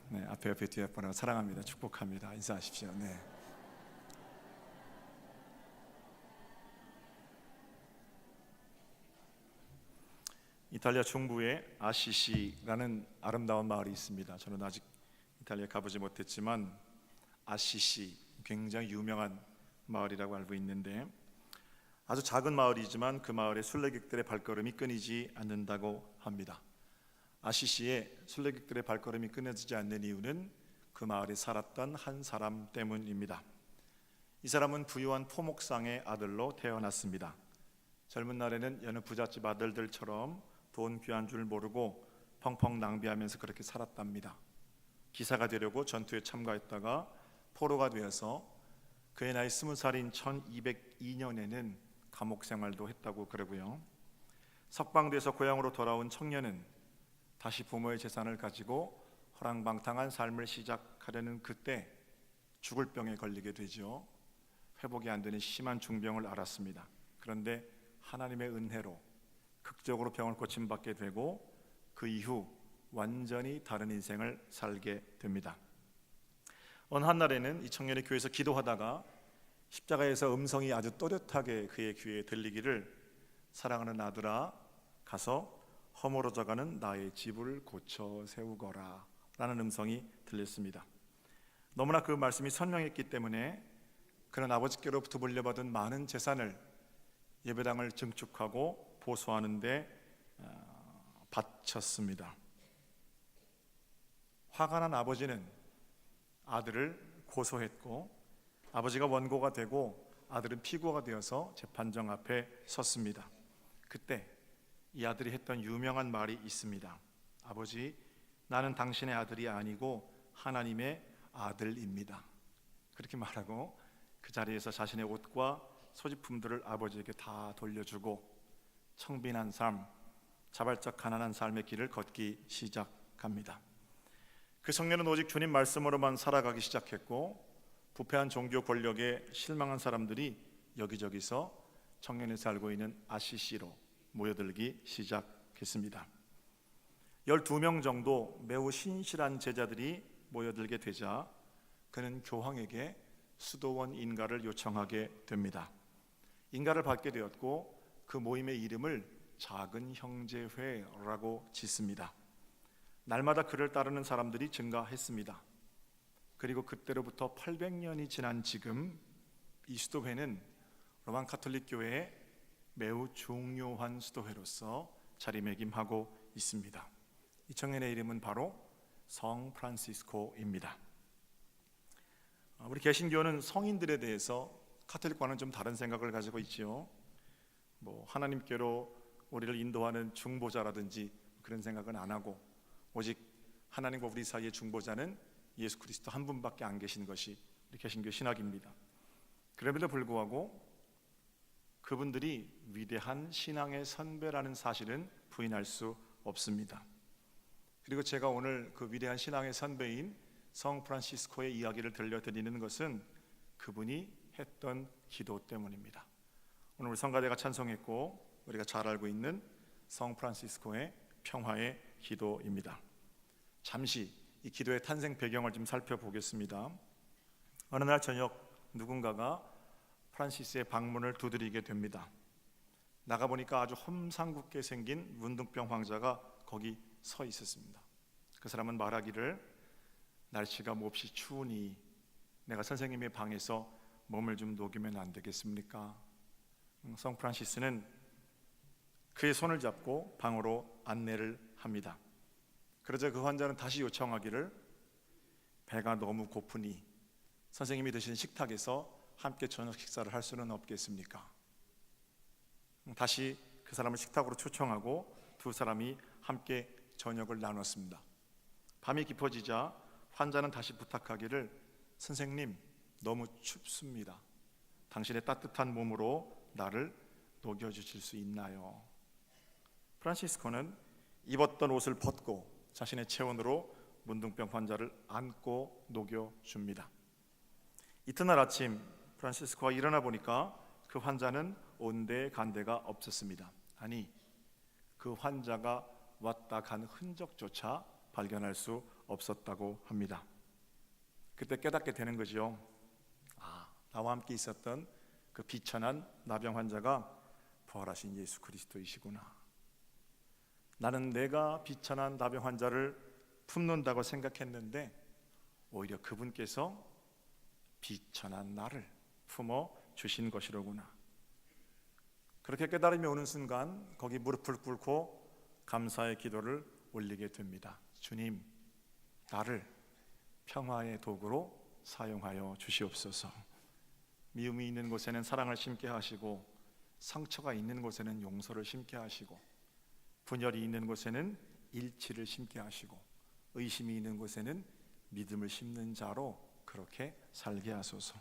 네, 앞에 옆에 뒤에 보내고 사랑합니다. 축복합니다. 인사하십시오. 네. 이탈리아 중부에 아시시라는 아름다운 마을이 있습니다. 저는 아직 이탈리아에 가보지 못했지만 아시시 굉장히 유명한 마을이라고 알고 있는데, 아주 작은 마을이지만 그 마을에 순례객들의 발걸음이 끊이지 않는다고 합니다. 아시시에 순례객들의 발걸음이 끊어지지 않는 이유는 그 마을에 살았던 한 사람 때문입니다. 이 사람은 부유한 토목상의 아들로 태어났습니다. 젊은 날에는 여느 부잣집 아들들처럼 돈 귀한 줄 모르고 펑펑 낭비하면서 그렇게 살았답니다. 기사가 되려고 전투에 참가했다가 포로가 되어서 그의 나이 20살인 1202년에는 감옥 생활도 했다고 그러고요. 석방돼서 고향으로 돌아온 청년은 다시 부모의 재산을 가지고 허랑방탕한 삶을 시작하려는 그때 죽을 병에 걸리게 되죠. 회복이 안 되는 심한 중병을 앓았습니다. 그런데 하나님의 은혜로 극적으로 병을 고침받게 되고 그 이후 완전히 다른 인생을 살게 됩니다. 어느 한날에는 이 청년이 교회에서 기도하다가 십자가에서 음성이 아주 또렷하게 그의 귀에 들리기를, 사랑하는 아들아, 가서 허물어져가는 나의 집을 고쳐 세우거라 라는 음성이 들렸습니다. 너무나 그 말씀이 선명했기 때문에 그는 아버지께로부터 물려받은 많은 재산을 예배당을 증축하고 보수하는 데 바쳤습니다. 화가 난 아버지는 아들을 고소했고, 아버지가 원고가 되고 아들은 피고가 되어서 재판정 앞에 섰습니다. 그때 이 아들이 했던 유명한 말이 있습니다. 아버지, 나는 당신의 아들이 아니고 하나님의 아들입니다. 그렇게 말하고 그 자리에서 자신의 옷과 소지품들을 아버지에게 다 돌려주고 청빈한 삶, 자발적 가난한 삶의 길을 걷기 시작합니다. 그 청년은 오직 주님 말씀으로만 살아가기 시작했고, 부패한 종교 권력에 실망한 사람들이 여기저기서 청년이 살고 있는 아시시로 모여들기 시작했습니다. 12명 정도 매우 신실한 제자들이 모여들게 되자 그는 교황에게 수도원 인가를 요청하게 됩니다. 인가를 받게 되었고 그 모임의 이름을 작은 형제회라고 짓습니다. 날마다 그를 따르는 사람들이 증가했습니다. 그리고 그때로부터 800년이 지난 지금 이 수도회는 로마 가톨릭 교회의 매우 중요한 수도회로서 자리매김하고 있습니다. 이 청년의 이름은 바로 성 프란시스코입니다. 우리 개신교는 성인들에 대해서 가톨릭과는 좀 다른 생각을 가지고 있지요. 하나님께로 우리를 인도하는 중보자라든지 그런 생각은 안 하고, 오직 하나님과 우리 사이의 중보자는 예수 그리스도 한 분밖에 안 계신 것이 우리 개신교 신학입니다. 그럼에도 불구하고 그분들이 위대한 신앙의 선배라는 사실은 부인할 수 없습니다. 그리고 제가 오늘 그 위대한 신앙의 선배인 성 프란시스코의 이야기를 들려드리는 것은 그분이 했던 기도 때문입니다. 오늘 우리 성가대가 찬송했고 우리가 잘 알고 있는 성 프란시스코의 평화의 기도입니다. 잠시 이 기도의 탄생 배경을 좀 살펴보겠습니다. 어느 날 저녁 누군가가 프란시스의 방문을 두드리게 됩니다. 나가보니까 아주 험상궂게 생긴 문둥병 환자가 거기 서 있었습니다. 그 사람은 말하기를, 날씨가 몹시 추우니 내가 선생님의 방에서 몸을 좀 녹이면 안 되겠습니까? 성 프란시스는 그의 손을 잡고 방으로 안내를 합니다. 그러자 그 환자는 다시 요청하기를, 배가 너무 고프니 선생님이 드신 식탁에서 함께 저녁 식사를 할 수는 없겠습니까? 다시 그 사람을 식탁으로 초청하고 두 사람이 함께 저녁을 나눴습니다. 밤이 깊어지자 환자는 다시 부탁하기를, 선생님, 너무 춥습니다. 당신의 따뜻한 몸으로 나를 녹여주실 수 있나요? 프란시스코는 입었던 옷을 벗고 자신의 체온으로 문둥병 환자를 안고 녹여줍니다. 이튿날 아침 프란시스코가 일어나 보니까 그 환자는 온데간데가 없었습니다. 아니, 그 환자가 왔다 간 흔적조차 발견할 수 없었다고 합니다. 그때 깨닫게 되는 거죠. 나와 함께 있었던 그 비천한 나병 환자가 부활하신 예수 그리스도이시구나. 나는 내가 비천한 나병 환자를 품는다고 생각했는데 오히려 그분께서 비천한 나를 품어 주신 것이로구나. 그렇게 깨달음이 오는 순간 거기 무릎을 꿇고 감사의 기도를 올리게 됩니다. 주님, 나를 평화의 도구로 사용하여 주시옵소서. 미움이 있는 곳에는 사랑을 심게 하시고, 상처가 있는 곳에는 용서를 심게 하시고, 분열이 있는 곳에는 일치를 심게 하시고, 의심이 있는 곳에는 믿음을 심는 자로 그렇게 살게 하소서.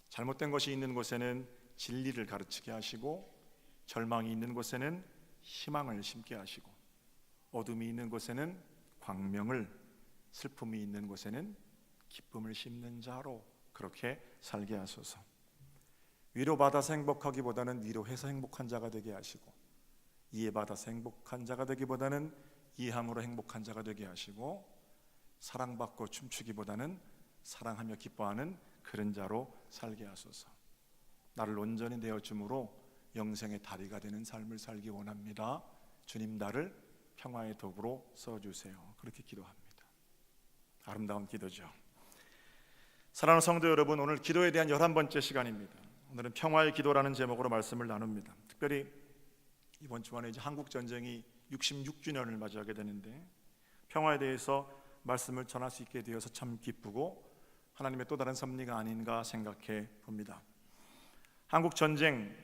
잘못된 것이 있는 곳에는 진리를 가르치게 하시고, 절망이 있는 곳에는 희망을 심게 하시고, 어둠이 있는 곳에는 광명을, 슬픔이 있는 곳에는 기쁨을 심는 자로 그렇게 살게 하소서. 위로받아서 행복하기보다는 위로해서 행복한 자가 되게 하시고, 이해받아서 행복한 자가 되기보다는 이해함으로 행복한 자가 되게 하시고, 사랑받고 춤추기보다는 사랑하며 기뻐하는 그런 자로 살게 하소서. 나를 온전히 내어줌으로 영생의 다리가 되는 삶을 살기 원합니다. 주님, 나를 평화의 도구로 써주세요. 그렇게 기도합니다. 아름다운 기도죠. 사랑하는 성도 여러분, 오늘 기도에 대한 11번째 시간입니다. 오늘은 평화의 기도라는 제목으로 말씀을 나눕니다. 특별히 이번 주간에 이제 한국 전쟁이 66주년을 맞이하게 되는데, 평화에 대해서 말씀을 전할 수 있게 되어서 참 기쁘고 하나님의 또 다른 섭리가 아닌가 생각해 봅니다. 한국 전쟁,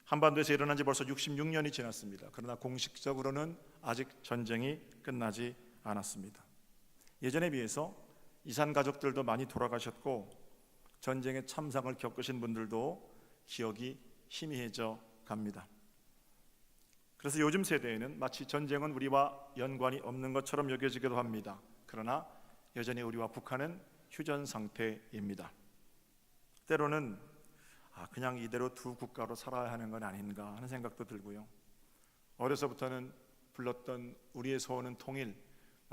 한반도에서 일어난 지 벌써 66년이 지났습니다. 그러나 공식적으로는 아직 전쟁이 끝나지 않았습니다. 예전에 비해서 이산 가족들도 많이 돌아가셨고, 전쟁의 참상을 겪으신 분들도 기억이 희미해져 갑니다. 그래서 요즘 세대에는 마치 전쟁은 우리와 연관이 없는 것처럼 여겨지기도 합니다. 그러나 여전히 우리와 북한은 휴전 상태입니다. 때로는 그냥 이대로 두 국가로 살아야 하는 건 아닌가 하는 생각도 들고요. 어려서부터는 불렀던 우리의 소원은 통일,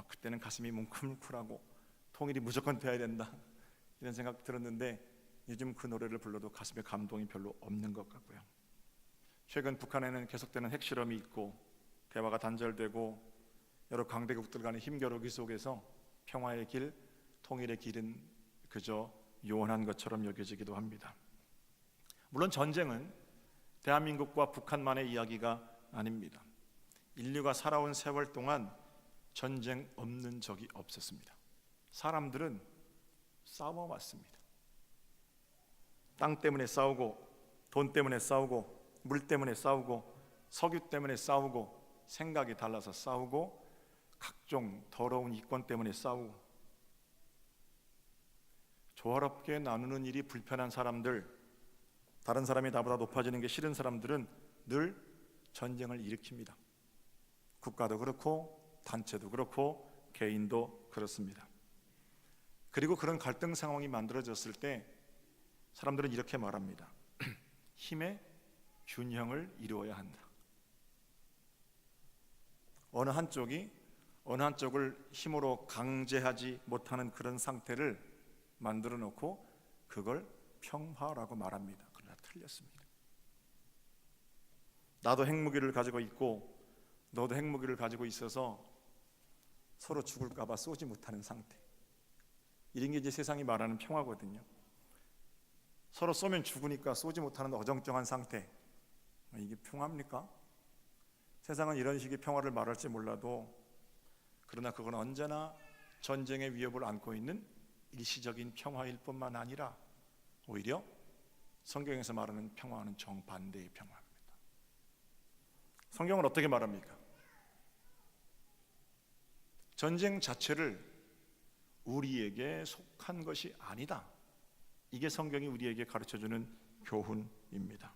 그때는 가슴이 뭉클뭉클하고 통일이 무조건 돼야 된다 이런 생각 들었는데, 요즘 그 노래를 불러도 가슴에 감동이 별로 없는 것 같고요. 최근 북한에는 계속되는 핵실험이 있고 대화가 단절되고 여러 강대국들 간의 힘겨루기 속에서 평화의 길, 통일의 길은 그저 요원한 것처럼 여겨지기도 합니다. 물론 전쟁은 대한민국과 북한만의 이야기가 아닙니다. 인류가 살아온 세월 동안 전쟁 없는 적이 없었습니다. 사람들은 싸워왔습니다. 땅 때문에 싸우고, 돈 때문에 싸우고, 물 때문에 싸우고, 석유 때문에 싸우고, 생각이 달라서 싸우고, 각종 더러운 이권 때문에 싸우고, 조화롭게 나누는 일이 불편한 사람들, 다른 사람이 나보다 높아지는 게 싫은 사람들은 늘 전쟁을 일으킵니다. 국가도 그렇고 단체도 그렇고 개인도 그렇습니다. 그리고 그런 갈등 상황이 만들어졌을 때 사람들은 이렇게 말합니다. 힘의 균형을 이루어야 한다. 어느 한쪽이 어느 한쪽을 힘으로 강제하지 못하는 그런 상태를 만들어 놓고 그걸 평화라고 말합니다. 그러나 틀렸습니다. 나도 핵무기를 가지고 있고 너도 핵무기를 가지고 있어서 서로 죽을까 봐 쏘지 못하는 상태, 이런 게 이제 세상이 말하는 평화거든요. 서로 쏘면 죽으니까 쏘지 못하는 어정쩡한 상태, 이게 평화입니까? 세상은 이런 식의 평화를 말할지 몰라도, 그러나 그건 언제나 전쟁의 위협을 안고 있는 일시적인 평화일 뿐만 아니라 오히려 성경에서 말하는 평화는 정반대의 평화입니다. 성경은 어떻게 말합니까? 전쟁 자체를 우리에게 속한 것이 아니다. 이게 성경이 우리에게 가르쳐주는 교훈입니다.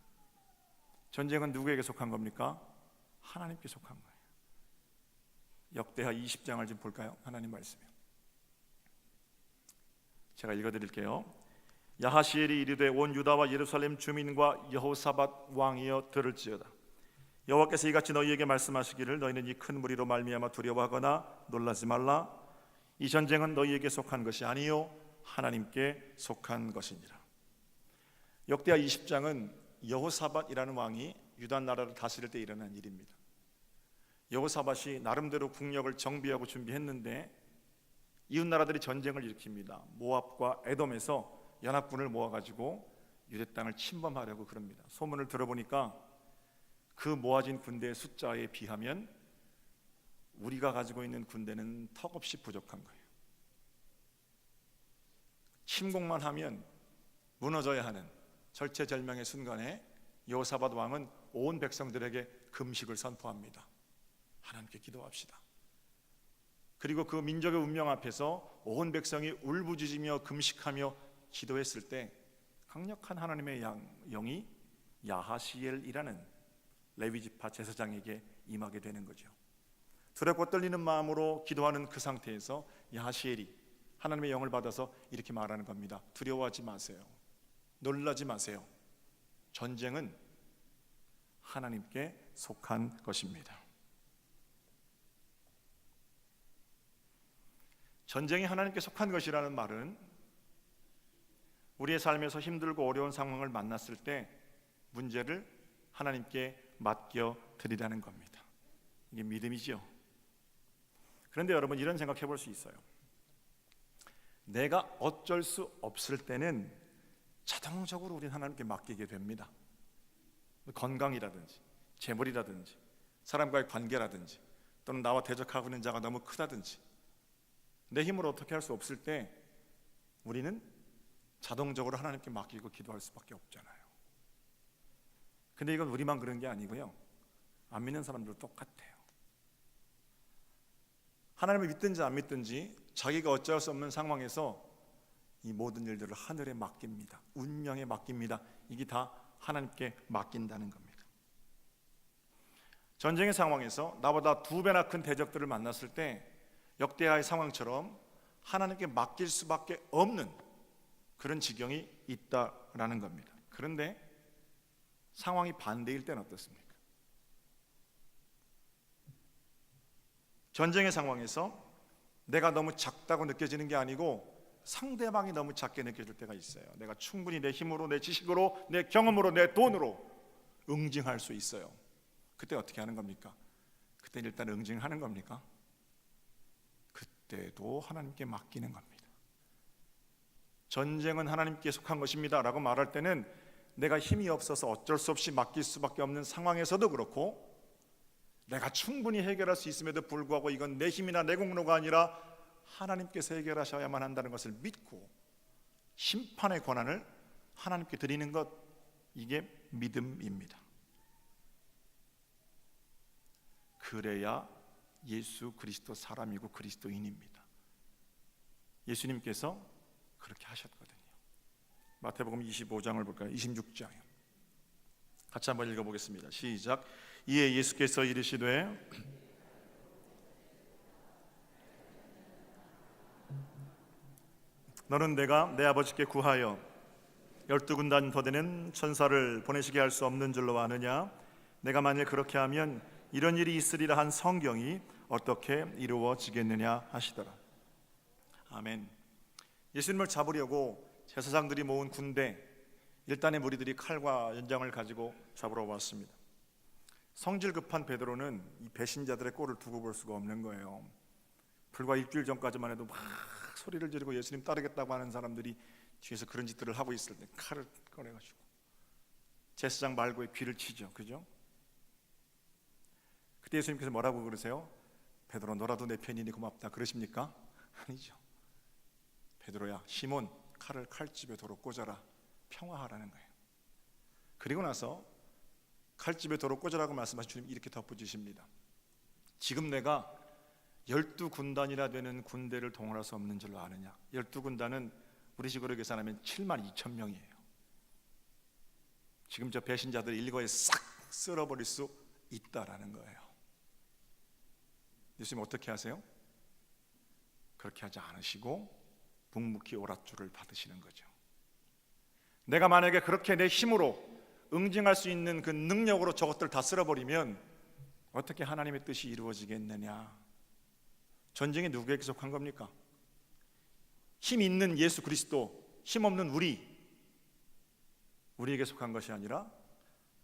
전쟁은 누구에게 속한 겁니까? 하나님께 속한 거예요. 역대하 20장을 좀 볼까요? 하나님 말씀이요. 제가 읽어드릴게요. 야하시엘이 이르되 온 유다와 예루살렘 주민과 여호사밧 왕이여 들을지어다. 여호와께서 이같이 너희에게 말씀하시기를 너희는 이 큰 무리로 말미암아 두려워하거나 놀라지 말라. 이 전쟁은 너희에게 속한 것이 아니요 하나님께 속한 것이니라. 역대하 20장은 여호사밧이라는 왕이 유다 나라를 다스릴 때 일어난 일입니다. 여호사밧이 나름대로 국력을 정비하고 준비했는데 이웃 나라들이 전쟁을 일으킵니다. 모압과 에돔에서 연합군을 모아가지고 유대 땅을 침범하려고 그럽니다. 소문을 들어보니까 그 모아진 군대의 숫자에 비하면 우리가 가지고 있는 군대는 턱없이 부족한 거예요. 침공만 하면 무너져야 하는 절체절명의 순간에 여호사밧 왕은 온 백성들에게 금식을 선포합니다. 하나님께 기도합시다. 그리고 그 민족의 운명 앞에서 온 백성이 울부짖으며 금식하며 기도했을 때 강력한 하나님의 영이 야하시엘이라는 레위지파 제사장에게 임하게 되는 거죠. 두렵고 떨리는 마음으로 기도하는 그 상태에서 야하시엘이 하나님의 영을 받아서 이렇게 말하는 겁니다. 두려워하지 마세요. 놀라지 마세요. 전쟁은 하나님께 속한 것입니다. 전쟁이 하나님께 속한 것이라는 말은 우리의 삶에서 힘들고 어려운 상황을 만났을 때 문제를 하나님께 맡겨 드리라는 겁니다. 이게 믿음이죠. 그런데 여러분, 이런 생각해 볼 수 있어요. 내가 어쩔 수 없을 때는 자동적으로 우리는 하나님께 맡기게 됩니다. 건강이라든지 재물이라든지 사람과의 관계라든지 또는 나와 대적하고 있는 자가 너무 크다든지 내 힘으로 어떻게 할 수 없을 때 우리는 자동적으로 하나님께 맡기고 기도할 수밖에 없잖아요. 근데 이건 우리만 그런 게 아니고요, 안 믿는 사람들도 똑같아요. 하나님을 믿든지 안 믿든지 자기가 어찌할 수 없는 상황에서 이 모든 일들을 하늘에 맡깁니다. 운명에 맡깁니다. 이게 다 하나님께 맡긴다는 겁니다. 전쟁의 상황에서 나보다 2배나 큰 대적들을 만났을 때 역대하의 상황처럼 하나님께 맡길 수밖에 없는 그런 지경이 있다라는 겁니다. 그런데 상황이 반대일 때는 어떻습니까? 전쟁의 상황에서 내가 너무 작다고 느껴지는 게 아니고 상대방이 너무 작게 느껴질 때가 있어요. 내가 충분히 내 힘으로, 내 지식으로, 내 경험으로, 내 돈으로 응징할 수 있어요. 그때 어떻게 하는 겁니까? 그때 일단 응징하는 겁니까? 그때도 하나님께 맡기는 겁니다. 전쟁은 하나님께 속한 것입니다 라고 말할 때는 내가 힘이 없어서 어쩔 수 없이 맡길 수밖에 없는 상황에서도 그렇고, 내가 충분히 해결할 수 있음에도 불구하고 이건 내 힘이나 내 공로가 아니라 하나님께서 해결하셔야만 한다는 것을 믿고 심판의 권한을 하나님께 드리는 것, 이게 믿음입니다. 그래야 예수 그리스도 사람이고 그리스도인입니다. 예수님께서 그렇게 하셨거든요. 마태복음 25장을 볼까요? 26장이요. 같이 한번 읽어보겠습니다. 시작. 이에 예수께서 이르시되 너는 내가 내 아버지께 구하여 12군단 더 되는 천사를 보내시게 할 수 없는 줄로 아느냐? 내가 만일 그렇게 하면 이런 일이 있으리라 한 성경이 어떻게 이루어지겠느냐 하시더라. 아멘. 예수님을 잡으려고 제사장들이 모은 군대, 일단의 무리들이 칼과 연장을 가지고 잡으러 왔습니다. 성질 급한 베드로는 이 배신자들의 꼴을 두고 볼 수가 없는 거예요. 불과 일주일 전까지만 해도 막 소리를 지르고 예수님 따르겠다고 하는 사람들이 뒤에서 그런 짓들을 하고 있을 때 칼을 꺼내가지고 제사장 말고의 귀를 치죠. 그죠? 그때 예수님께서 뭐라고 그러세요? 베드로, 너라도 내 편이니 고맙다 그러십니까? 아니죠. 베드로야, 시몬, 칼을 칼집에 도로 꽂아라. 평화하라는 거예요. 그리고 나서 칼집에 도로 꽂으라고 말씀하신 주님 이렇게 덧붙이십니다. 지금 내가 12군단이나 되는 군대를 동원할 수 없는 줄로 아느냐? 12군단은 우리 식으로 계산하면 72,000명이에요. 지금 저 배신자들 일거에 싹 쓸어버릴 수 있다라는 거예요. 예수님 어떻게 하세요? 그렇게 하지 않으시고 묵묵히 오랏줄을 받으시는 거죠. 내가 만약에 그렇게 내 힘으로 응징할 수 있는 그 능력으로 저것들 다 쓸어버리면 어떻게 하나님의 뜻이 이루어지겠느냐? 전쟁이 누구에게 속한 겁니까? 힘 있는 예수 그리스도, 힘 없는 우리에게 속한 것이 아니라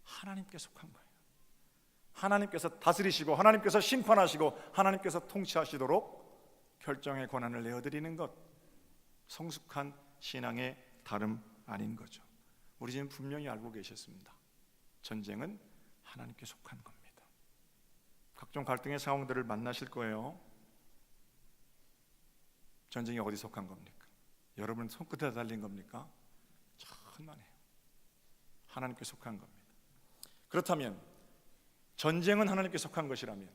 하나님께 속한 거예요. 하나님께서 다스리시고 하나님께서 심판하시고 하나님께서 통치하시도록 결정의 권한을 내어드리는 것, 성숙한 신앙의 다름 아닌 거죠. 우리 지금 분명히 알고 계셨습니다. 전쟁은 하나님께 속한 겁니다. 각종 갈등의 상황들을 만나실 거예요. 전쟁이 어디 속한 겁니까? 여러분 손끝에 달린 겁니까? 천만에요. 하나님께 속한 겁니다. 그렇다면 전쟁은 하나님께 속한 것이라면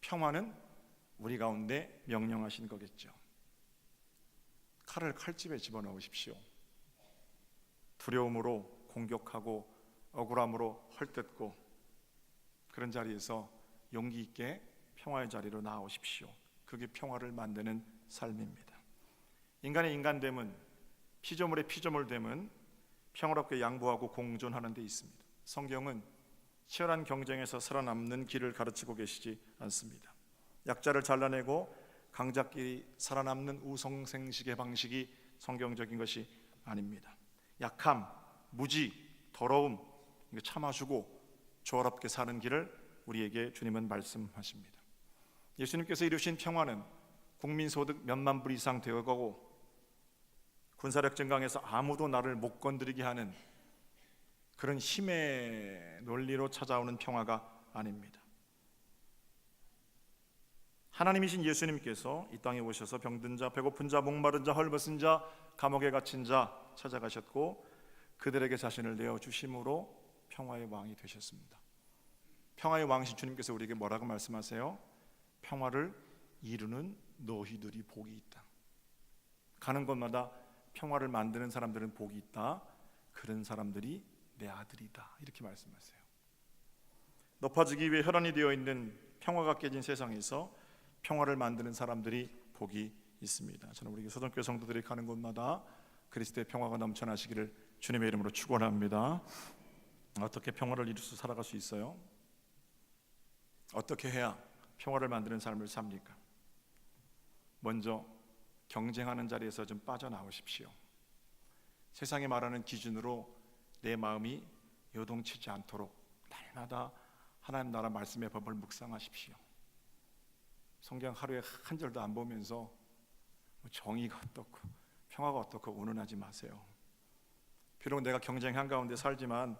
평화는 우리 가운데 명령하신 거겠죠. 칼을 칼집에 집어넣으십시오. 두려움으로 공격하고 억울함으로 헐뜯고 그런 자리에서 용기 있게 평화의 자리로 나오십시오. 그게 평화를 만드는 삶입니다. 인간의 인간됨은, 피조물의 피조물됨은 평화롭게 양보하고 공존하는 데 있습니다. 성경은 치열한 경쟁에서 살아남는 길을 가르치고 계시지 않습니다. 약자를 잘라내고 강자끼리 살아남는 우성생식의 방식이 성경적인 것이 아닙니다. 약함, 무지, 더러움 이거 참아주고 조화롭게 사는 길을 우리에게 주님은 말씀하십니다. 예수님께서 이루신 평화는 국민소득 몇만 불 이상 되어가고 군사력 증강해서 아무도 나를 못 건드리게 하는 그런 힘의 논리로 찾아오는 평화가 아닙니다. 하나님이신 예수님께서 이 땅에 오셔서 병든 자, 배고픈 자, 목마른 자, 헐벗은 자, 감옥에 갇힌 자 찾아가셨고 그들에게 자신을 내어주심으로 평화의 왕이 되셨습니다. 평화의 왕이신 주님께서 우리에게 뭐라고 말씀하세요? 평화를 이루는 너희들이 복이 있다. 가는 곳마다 평화를 만드는 사람들은 복이 있다. 그런 사람들이 내 아들이다. 이렇게 말씀하세요. 높아지기 위해 혈안이 되어 있는 평화가 깨진 세상에서 평화를 만드는 사람들이 복이 있습니다. 저는 우리 소정교회 성도들이 가는 곳마다 그리스도의 평화가 넘쳐나시기를 주님의 이름으로 축원합니다. 어떻게 평화를 이룰 수 살아갈 수 있어요? 어떻게 해야 평화를 만드는 삶을 삽니까? 먼저 경쟁하는 자리에서 좀 빠져나오십시오. 세상이 말하는 기준으로 내 마음이 요동치지 않도록 날마다 하나님 나라 말씀의 법을 묵상하십시오. 성경 하루에 한 절도 안 보면서 정의가 어떻고 평화가 어떻고 운운하지 마세요. 비록 내가 경쟁 한가운데 살지만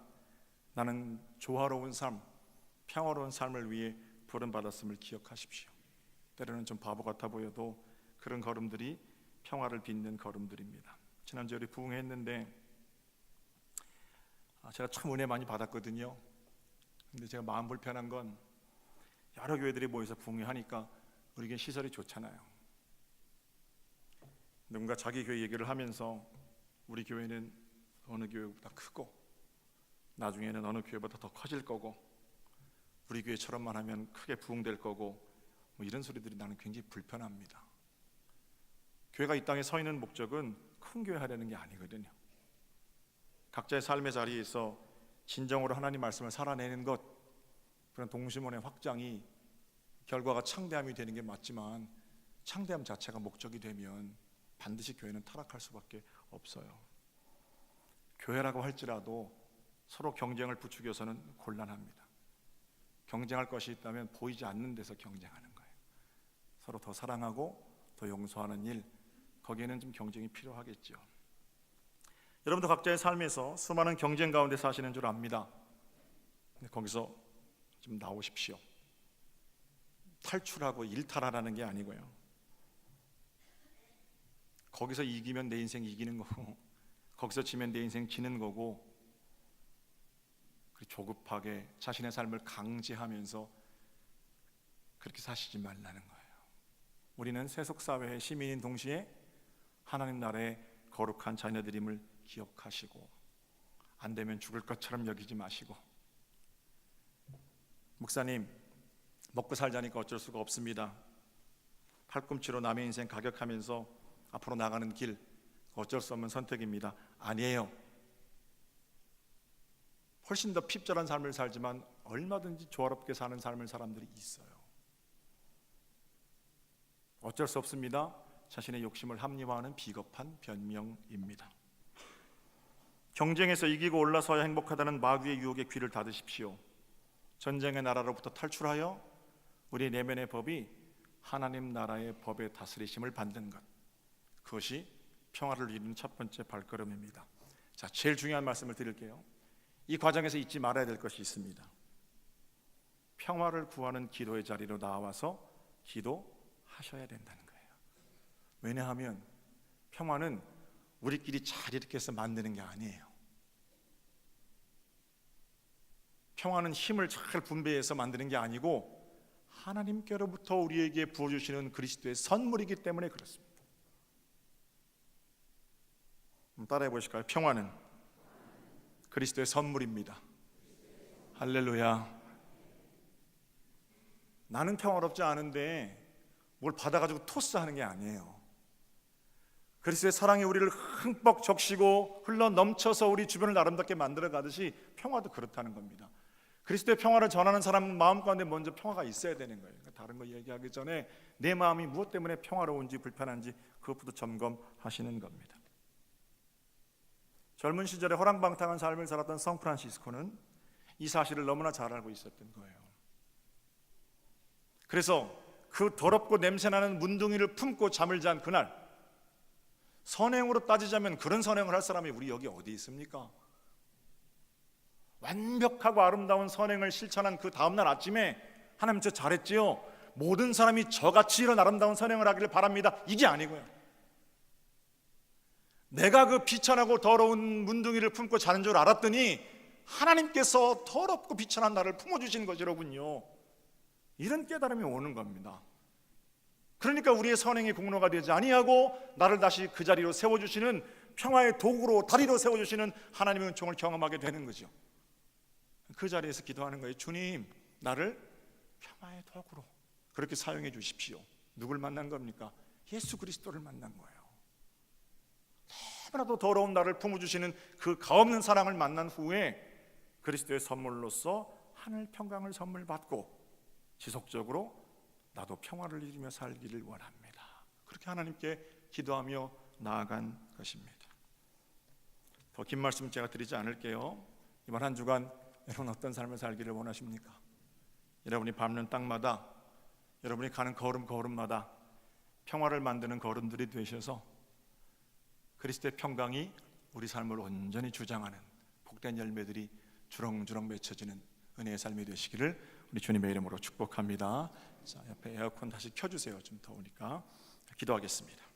나는 조화로운 삶, 평화로운 삶을 위해 부름받았음을 기억하십시오. 때로는 좀 바보 같아 보여도 그런 걸음들이 평화를 빚는 걸음들입니다. 지난주에 우리 부흥했는데 제가 참 은혜 많이 받았거든요. 근데 제가 마음 불편한 건 여러 교회들이 모여서 부흥하니까 우리 교회 시설이 좋잖아요. 누군가 자기 교회 얘기를 하면서 우리 교회는 어느 교회보다 크고 나중에는 어느 교회보다 더 커질 거고 우리 교회처럼만 하면 크게 부흥될 거고 뭐 이런 소리들이 나는 굉장히 불편합니다. 교회가 이 땅에 서 있는 목적은 큰 교회 하려는 게 아니거든요. 각자의 삶의 자리에서 진정으로 하나님 말씀을 살아내는 것, 그런 동심원의 확장이 결과가 창대함이 되는 게 맞지만 창대함 자체가 목적이 되면 반드시 교회는 타락할 수밖에 없어요. 교회라고 할지라도 서로 경쟁을 부추겨서는 곤란합니다. 경쟁할 것이 있다면 보이지 않는 데서 경쟁하는 거예요. 서로 더 사랑하고 더 용서하는 일, 거기에는 좀 경쟁이 필요하겠죠. 여러분도 각자의 삶에서 수많은 경쟁 가운데 사시는 줄 압니다. 근데 거기서 좀 나오십시오. 탈출하고 일탈하라는 게 아니고요. 거기서 이기면 내 인생 이기는 거고 거기서 지면 내 인생 지는 거고 조급하게 자신의 삶을 강제하면서 그렇게 사시지 말라는 거예요. 우리는 세속사회의 시민인 동시에 하나님 나라의 거룩한 자녀들임을 기억하시고 안 되면 죽을 것처럼 여기지 마시고 목사님 먹고 살자니까 어쩔 수가 없습니다. 팔꿈치로 남의 인생 가격하면서 앞으로 나가는 길 어쩔 수 없는 선택입니다. 아니에요. 훨씬 더 핍절한 삶을 살지만 얼마든지 조화롭게 사는 삶을 사람들이 있어요. 어쩔 수 없습니다. 자신의 욕심을 합리화하는 비겁한 변명입니다. 경쟁에서 이기고 올라서야 행복하다는 마귀의 유혹에 귀를 닫으십시오. 전쟁의 나라로부터 탈출하여 우리 내면의 법이 하나님 나라의 법의 다스리심을 받는 것, 그것이 평화를 이루는 첫 번째 발걸음입니다. 자, 제일 중요한 말씀을 드릴게요. 이 과정에서 잊지 말아야 될 것이 있습니다. 평화를 구하는 기도의 자리로 나와서 기도하셔야 된다는 거예요. 왜냐하면 평화는 우리끼리 잘 이렇게 해서 만드는 게 아니에요. 평화는 힘을 잘 분배해서 만드는 게 아니고 하나님께로부터 우리에게 부어주시는 그리스도의 선물이기 때문에 그렇습니다. 따라해 보실까요? 평화는 그리스도의 선물입니다. 할렐루야. 나는 평화롭지 않은데 뭘 받아가지고 토스하는 게 아니에요. 그리스도의 사랑이 우리를 흠뻑 적시고 흘러 넘쳐서 우리 주변을 아름답게 만들어 가듯이 평화도 그렇다는 겁니다. 그리스도의 평화를 전하는 사람 마음 가운데 먼저 평화가 있어야 되는 거예요. 다른 거 얘기하기 전에 내 마음이 무엇 때문에 평화로운지 불편한지 그것부터 점검하시는 겁니다. 젊은 시절에 허랑방탕한 삶을 살았던 성프란시스코는 이 사실을 너무나 잘 알고 있었던 거예요. 그래서 그 더럽고 냄새나는 문둥이를 품고 잠을 잔 그날, 선행으로 따지자면 그런 선행을 할 사람이 우리 여기 어디 있습니까? 완벽하고 아름다운 선행을 실천한 그 다음날 아침에 하나님 저 잘했지요? 모든 사람이 저같이 이런 아름다운 선행을 하기를 바랍니다. 이게 아니고요. 내가 그 비천하고 더러운 문둥이를 품고 자는 줄 알았더니 하나님께서 더럽고 비천한 나를 품어주신 것이로군요. 이런 깨달음이 오는 겁니다. 그러니까 우리의 선행이 공로가 되지 아니하고 나를 다시 그 자리로 세워주시는 평화의 도구로 다리로 세워주시는 하나님의 은총을 경험하게 되는 거죠. 그 자리에서 기도하는 거예요. 주님, 나를 평화의 도구로 그렇게 사용해 주십시오. 누굴 만난 겁니까? 예수 그리스도를 만난 거예요. 너무나도 더러운 나를 품어주시는 그 가없는 사랑을 만난 후에 그리스도의 선물로서 하늘 평강을 선물 받고 지속적으로 나도 평화를 이루며 살기를 원합니다. 그렇게 하나님께 기도하며 나아간 것입니다. 더 긴 말씀 제가 드리지 않을게요. 이번 한 주간 여러분 어떤 삶을 살기를 원하십니까? 여러분이 밟는 땅마다, 여러분이 가는 걸음걸음마다 평화를 만드는 걸음들이 되셔서 그리스도의 평강이 우리 삶을 온전히 주장하는 복된 열매들이 주렁주렁 맺혀지는 은혜의 삶이 되시기를 우리 주님의 이름으로 축복합니다. 자, 옆에 에어컨 다시 켜주세요. 좀 더우니까. 기도하겠습니다.